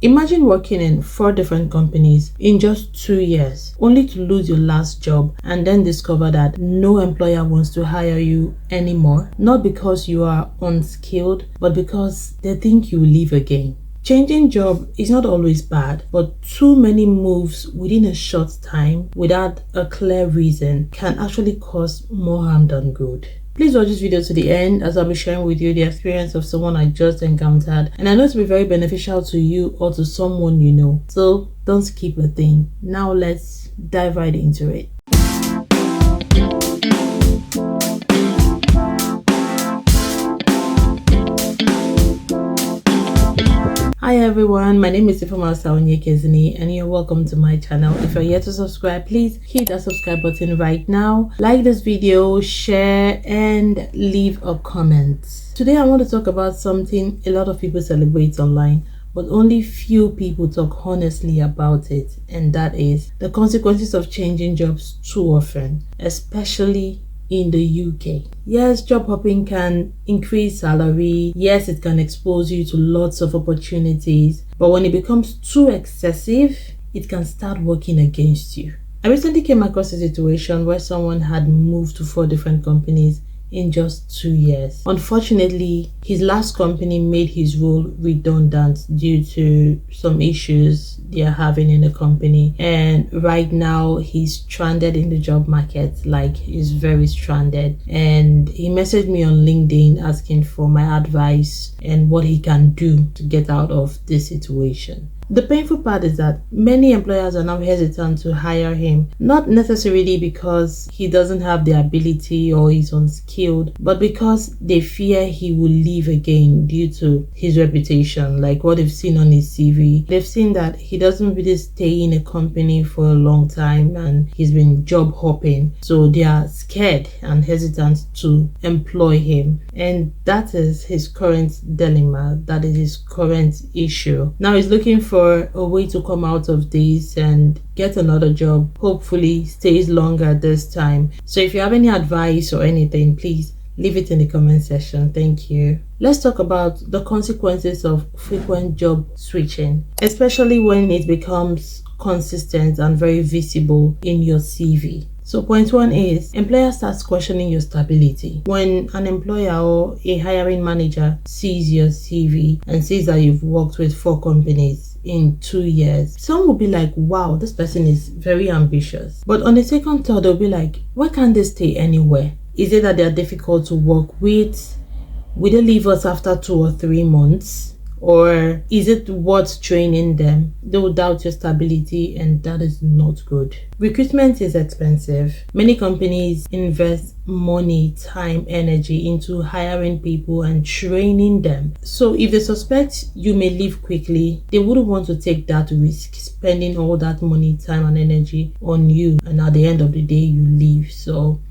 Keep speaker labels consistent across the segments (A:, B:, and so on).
A: Imagine working in 4 different companies in just 2 years, only to lose your last job and then discover that no employer wants to hire you anymore, not because you are unskilled, but because they think you will leave again. Changing job is not always bad, but too many moves within a short time without a clear reason can actually cause more harm than good. Please watch this video to the end, as I'll be sharing with you the experience of someone I just encountered, and I know it will be very beneficial to you or to someone you know. So don't skip a thing. Now let's dive right into it. Hi everyone, my name is Ifeoma Onyekezini and you're welcome to my channel. If you're yet to subscribe, please hit that subscribe button right now. Like this video, share and leave a comment. Today I want to talk about something a lot of people celebrate online, but only few people talk honestly about it, and that is the consequences of changing jobs too often, especially in the UK. Yes, job hopping can increase salary. Yes, it can expose you to lots of opportunities, but when it becomes too excessive, it can start working against you. I recently came across a situation where someone had moved to 4 different companies in just 2 years. Unfortunately, his last company made his role redundant due to some issues they are having in the company, and right now he's stranded in the job market. Like, he's very stranded, and he messaged me on LinkedIn asking for my advice and what he can do to get out of this situation. The painful part is that many employers are now hesitant to hire him, not necessarily because he doesn't have the ability or he's unskilled, but because they fear he will leave again due to his reputation. Like what they've seen on his CV, they've seen that he doesn't really stay in a company for a long time and he's been job hopping, so they are scared and hesitant to employ him, and that is his current dilemma. That is his current issue. Now he's looking for a way to come out of this and get another job, hopefully stays longer this time. So if you have any advice or anything, please leave it in the comment section. Thank you. Let's talk about the consequences of frequent job switching, especially when it becomes consistent and very visible in your CV. So point 1 is employer starts questioning your stability. When an employer or a hiring manager sees your CV and sees that you've worked with 4 companies in 2 years, some will be like, wow, this person is very ambitious. But on the second thought, they'll be like, why can't they stay anywhere? Is it that they're difficult to work with? Will they leave us after 2 or 3 months? Or is it worth training them? They will doubt your stability, and that is not good. Recruitment is expensive. Many companies invest money, time, energy into hiring people and training them. So if they suspect you may leave quickly, they wouldn't want to take that risk, spending all that money, time and energy on you, and at the end of the day you leave. So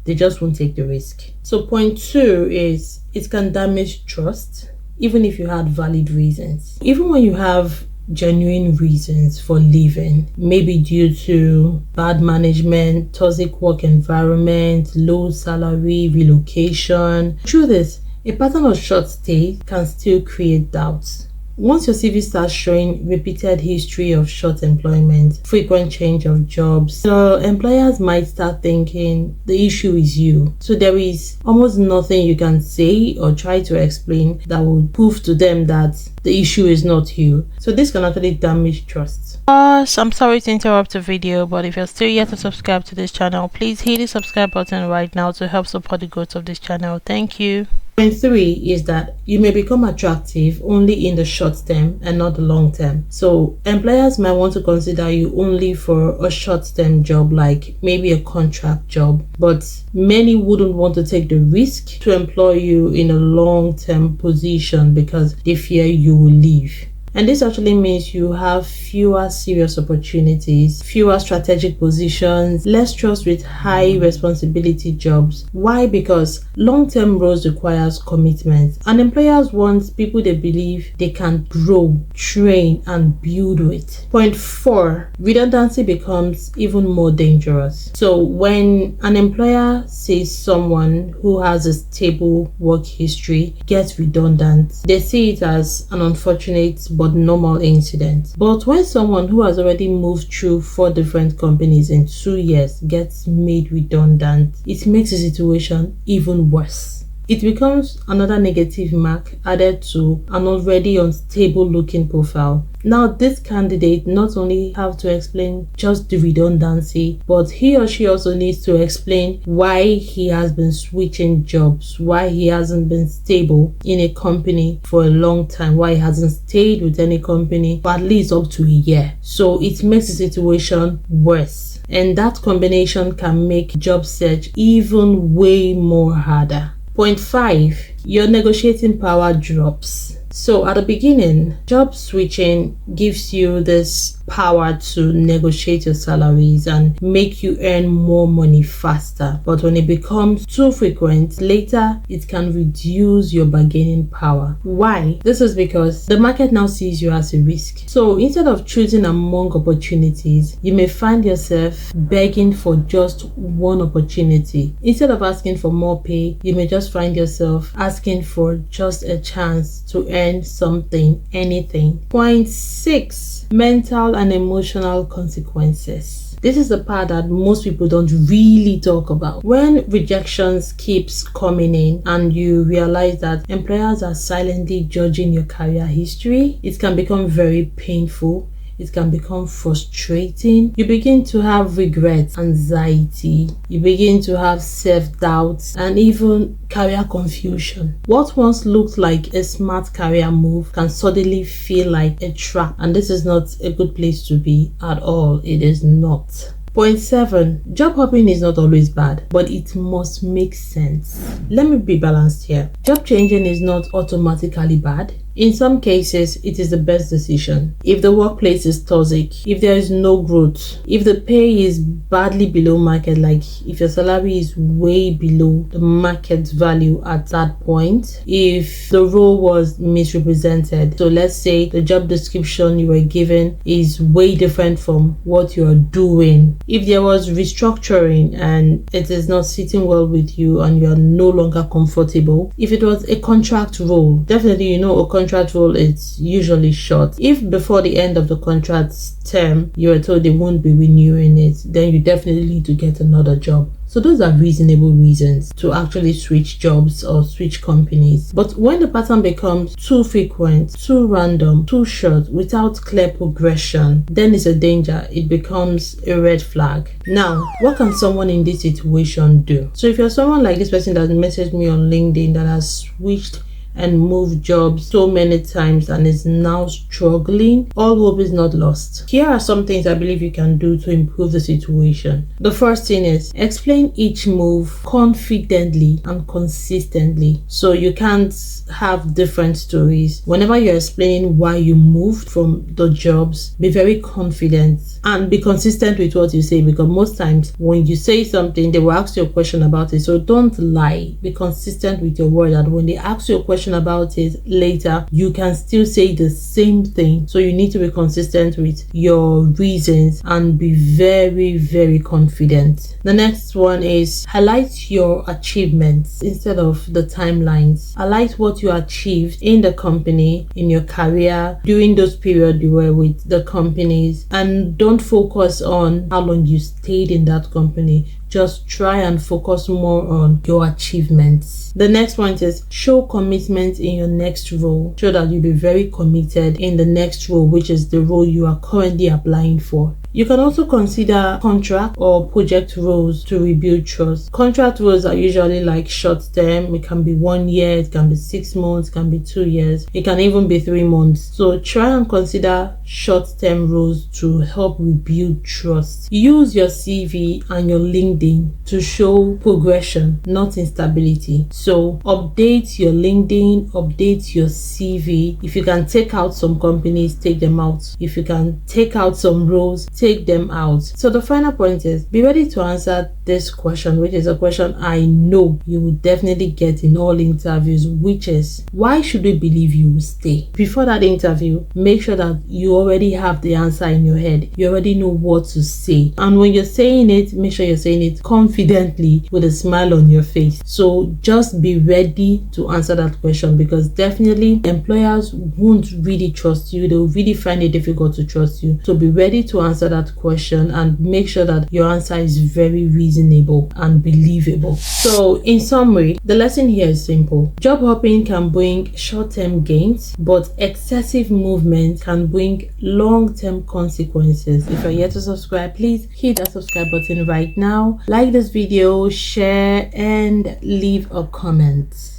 A: they just won't take the risk. So point 2 is it can damage trust, even if you had valid reasons. Even when you have genuine reasons for leaving, maybe due to bad management, toxic work environment, low salary, relocation. Truth is, a pattern of short stay can still create doubts. Once your CV starts showing repeated history of short employment, frequent change of jobs, the employers might start thinking the issue is you. So there is almost nothing you can say or try to explain that will prove to them that the issue is not you. So this can actually damage trust. I'm sorry to interrupt the video, but if you're still yet to subscribe to this channel, please hit the subscribe button right now to help support the growth of this channel. Thank you. Point 3 is that you may become attractive only in the short term and not the long term. So employers might want to consider you only for a short term job, like maybe a contract job, but many wouldn't want to take the risk to employ you in a long term position because they fear you will leave. And this actually means you have fewer serious opportunities, fewer strategic positions, less trust with high responsibility jobs. Why? Because long-term roles requires commitment, and employers want people they believe they can grow, train, and build with. Point 4, redundancy becomes even more dangerous. So when an employer sees someone who has a stable work history gets redundant, they see it as an unfortunate but normal incident. But when someone who has already moved through 4 different companies in 2 years gets made redundant, it makes the situation even worse. It becomes another negative mark added to an already unstable looking profile. Now, this candidate not only have to explain just the redundancy, but he or she also needs to explain why he has been switching jobs, why he hasn't been stable in a company for a long time, why he hasn't stayed with any company for at least up to a year. So it makes the situation worse. And that combination can make job search even way more harder. Point 5, your negotiating power drops. So at the beginning, job switching gives you this power to negotiate your salaries and make you earn more money faster. But when it becomes too frequent, later it can reduce your bargaining power. Why? This is because the market now sees you as a risk. So instead of choosing among opportunities, you may find yourself begging for just one opportunity. Instead of asking for more pay, you may just find yourself asking for just a chance to earn something, anything. Point 6, mental and emotional consequences. This is the part that most people don't really talk about. When rejections keeps coming in and you realize that employers are silently judging your career history, it can become very painful. It can become frustrating. You begin to have regret, anxiety. You begin to have self-doubt and even career confusion. What once looked like a smart career move can suddenly feel like a trap. And this is not a good place to be at all. It is not. Point 7, job hopping is not always bad, but it must make sense. Let me be balanced here. Job changing is not automatically bad. In some cases, it is the best decision. If the workplace is toxic, if there is no growth, if the pay is badly below market, like if your salary is way below the market value at that point, if the role was misrepresented, so let's say the job description you were given is way different from what you're doing, if there was restructuring and it is not sitting well with you and you're no longer comfortable, if it was a contract role, definitely a contract role is usually short. If before the end of the contract term you are told they won't be renewing it, then you definitely need to get another job. So those are reasonable reasons to actually switch jobs or switch companies. But when the pattern becomes too frequent, too random, too short, without clear progression, then it's a danger. It becomes a red flag. Now, what can someone in this situation do? So if you're someone like this person that messaged me on LinkedIn that has switched and moved jobs so many times and is now struggling, all hope is not lost. Here are some things I believe you can do to improve the situation. The first thing is explain each move confidently and consistently. So you can't have different stories. Whenever you're explaining why you moved from the jobs, be very confident and be consistent with what you say, because most times when you say something, they will ask you a question about it. So don't lie. Be consistent with your word, and when they ask you a question about it later, you can still say the same thing. So you need to be consistent with your reasons and be very, very confident. The next one is highlight your achievements instead of the timelines. Highlight what you achieved in the company, in your career, during those periods you were with the companies, and don't focus on how long you stayed in that company. Just try and focus more on your achievements. The next point is show commitment in your next role. Show that you'll be very committed in the next role, which is the role you are currently applying for. You can also consider contract or project roles to rebuild trust. Contract roles are usually like short term. It can be 1 year, it can be 6 months, it can be 2 years, it can even be 3 months. So try and consider short term roles to help rebuild trust. Use your CV and your LinkedIn to show progression, not instability. So update your LinkedIn, update your CV. If you can take out some companies, take them out. If you can take out some roles, take them out. So the final point is be ready to answer this question, which is a question I know you will definitely get in all interviews, which is, why should we believe you will stay? Before that interview, make sure that you already have the answer in your head. You already know what to say. And when you're saying it, make sure you're saying it confidently with a smile on your face. So just be ready to answer that question, because definitely employers won't really trust you. They'll really find it difficult to trust you. So be ready to answer that question and make sure that your answer is very reasonable and believable. So in summary, the lesson here is simple. Job hopping can bring short-term gains, but excessive movement can bring long-term consequences. If you're yet to subscribe, please hit that subscribe button right now. Like this video, share, and leave a comment.